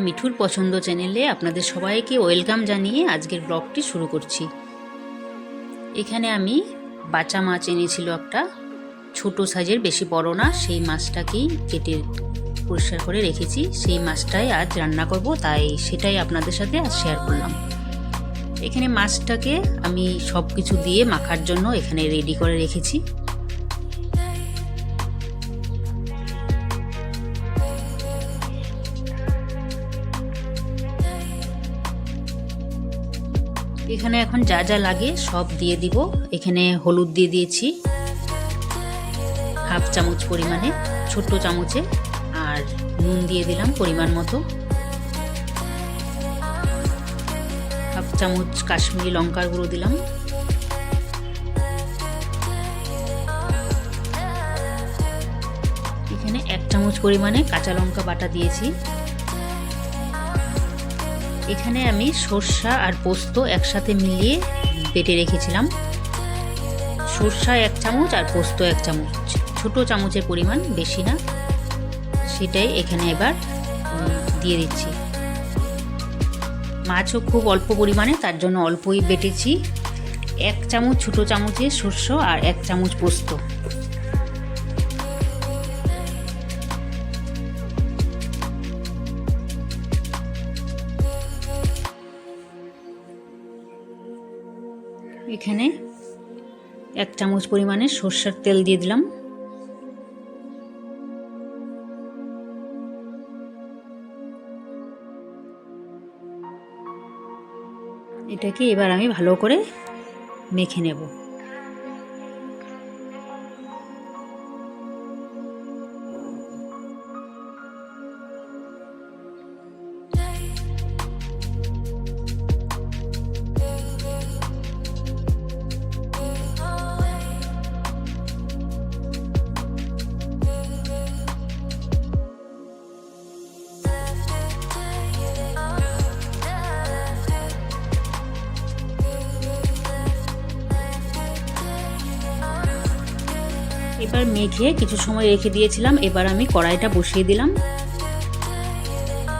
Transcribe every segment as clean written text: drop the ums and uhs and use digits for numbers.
মিঠুর পছন্দ চ্যানেলে আপনাদের সবাইকে ওয়েলকাম জানিয়ে আজকের ব্লগটি শুরু করছি। এখানে আমি বাচা মাছ এনেছিল একটা ছোট সাইজের, বেশি বড় না, সেই মাছটাকেই কেটে পরিষ্কার করে রেখেছি। সেই মাছটাই আজ রান্না করব, তাই সেটাই আপনাদের সাথে আজ শেয়ার করলাম। এখানে মাছটাকে আমি সব কিছু দিয়ে মাখার জন্য এখানে রেডি করে রেখেছি। এখানে এখন যা যা লাগে সব দিয়ে দিব। এখানে হলুদ দিয়ে দিয়েছি হাফ চামচ পরিমাণে, ছোট্ট চামচে, আর নুন দিয়ে দিলাম পরিমাণ মতো। হাফ চামচ কাশ্মীরি লঙ্কার গুঁড়ো দিলাম। এখানে 1 চামচ পরিমাণে কাঁচা লঙ্কা বাটা দিয়েছি। এখানে আমি সরষা আর পোস্ত একসাথে মিলিয়ে বেটে রেখেছিলাম। সরষা 1 চামচ আর পোস্ত 1 চামচ, ছোট চামচের পরিমাণ, বেশি না, সেটাই এখানে এবার দিয়ে দিচ্ছি। মাছও খুব অল্প পরিমাণে, তার জন্য অল্পই বেটেছি। 1 চামচ ছোট চামচের সরষা আর 1 চামচ পোস্ত। এখানে 1 চামচ পরিমাণে সরষের তেল দিয়ে দিলাম। এটাকে এবার আমি ভালো করে মেখে নেব। এবার মেখে কিছু সময় রেখে দিয়েছিলাম। এবার আমি কড়াইটা বসিয়ে দিলাম।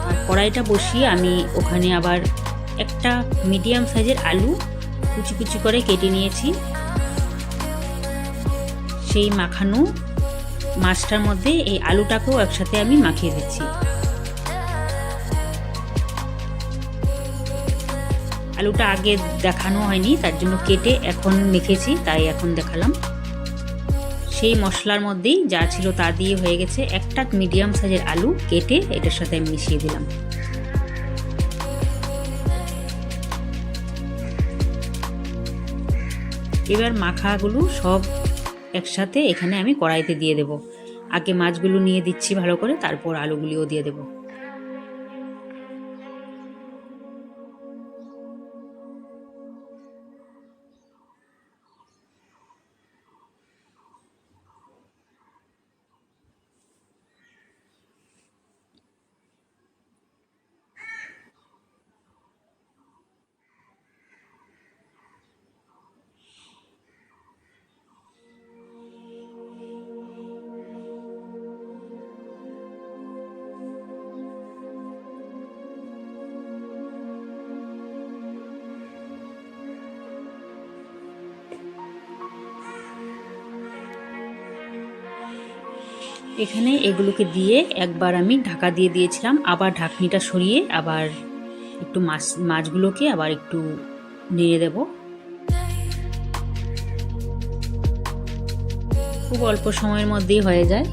আর কড়াইটা বসিয়ে আমি ওখানে আবার একটা মিডিয়াম সাইজের আলু কুচি কুচি করে কেটে নিয়েছি। সেই মাখানো মাছটার মধ্যে এই আলুটাকেও একসাথে আমি মাখিয়ে দিচ্ছি। আলুটা আগে দেখানো হয়নি, তার জন্য কেটে এখন মেখেছি, তাই এখন দেখালাম। সেই মশলার মধ্যেই যা ছিল তা দিয়ে হয়ে গেছে। একটা মিডিয়াম সাইজের আলু কেটে এটার সাথে আমি মিশিয়ে দিলাম। এবার মাখাগুলো সব একসাথে এখানে আমি কড়াইতে দিয়ে দেব। আগে মাছগুলো নিয়ে দিচ্ছি ভালো করে, তারপর আলুগুলিও দিয়ে দেব। এখানে এগুলোকে দিয়ে একবার আমি ঢাকা দিয়ে দিয়েছিলাম, আবার ঢাকনিটা সরিয়ে আবার একটু মাছগুলোকে আবার একটু নেড়ে দেব। খুব অল্প সময়ের মধ্যেই হয়ে যায়।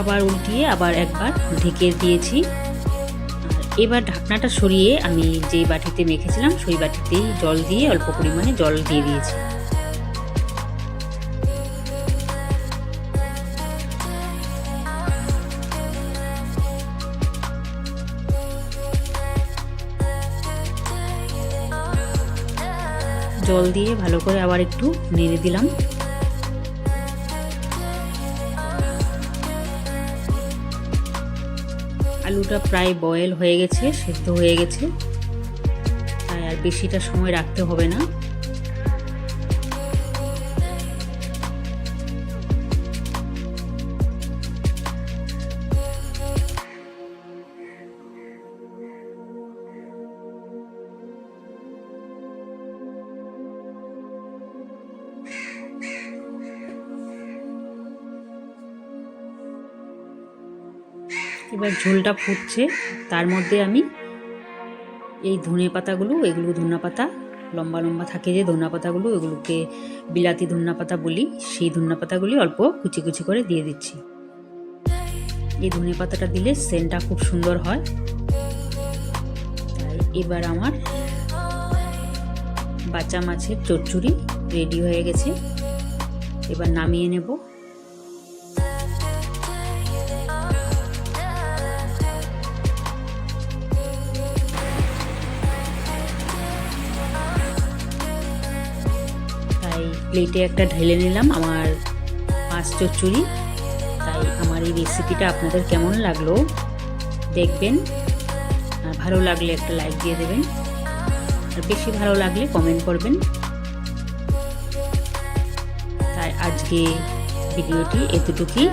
আবার উল্টিয়ে আবার একবার ঢেকে দিয়েছি। এবার ঢাকনাটা সরিয়ে আমি যে বাটিতে মেখেছিলাম সেই বাটিতেই জল দিয়ে, অল্প পরিমাণে জল দিয়ে দিয়েছি। জল দিয়ে ভালো করে আবার একটু নেড়ে দিলাম। আলুটা প্রায় বয়েল হয়ে গেছে, সেদ্ধ হয়ে গেছে, তাই আর বেশিটা সময় রাখতে হবে না। এবার ঝোলটা ফুটছে, তার মধ্যে আমি এই ধনে পাতাগুলো, এগুলো ধনা পাতা, লম্বা লম্বা থাকে যে ধনা পাতাগুলো, এগুলোকে বিলাতি ধনা পাতা বলি, সেই ধনা পাতাগুলি অল্প কুচি কুচি করে দিয়ে দিচ্ছি। এই ধনে পাতাটা দিলে সেন্টটা খুব সুন্দর হয়। তাই এবার আমার বাচা মাছের চচ্চড়ি রেডি হয়ে গেছে, এবার নামিয়ে নেব। তাই প্লেটে একটা ঢেলে নিলাম আমার মাছ চচ্চড়ি। তাই আমার এই রেসিপিটা আপনাদের কেমন লাগলো দেখবেন, আর ভালো লাগলে একটা লাইক দিয়ে দেবেন, আর বেশি ভালো লাগলে কমেন্ট করবেন। তাই আজকে ভিডিওটি এতটুকুই,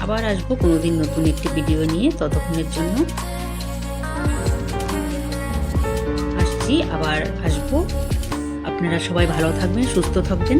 আবার আসবো কোনোদিন নতুন একটি ভিডিও নিয়ে। ততক্ষণের জন্য আবার আসবো। আপনারা সবাই ভালো থাকবেন, সুস্থ থাকবেন।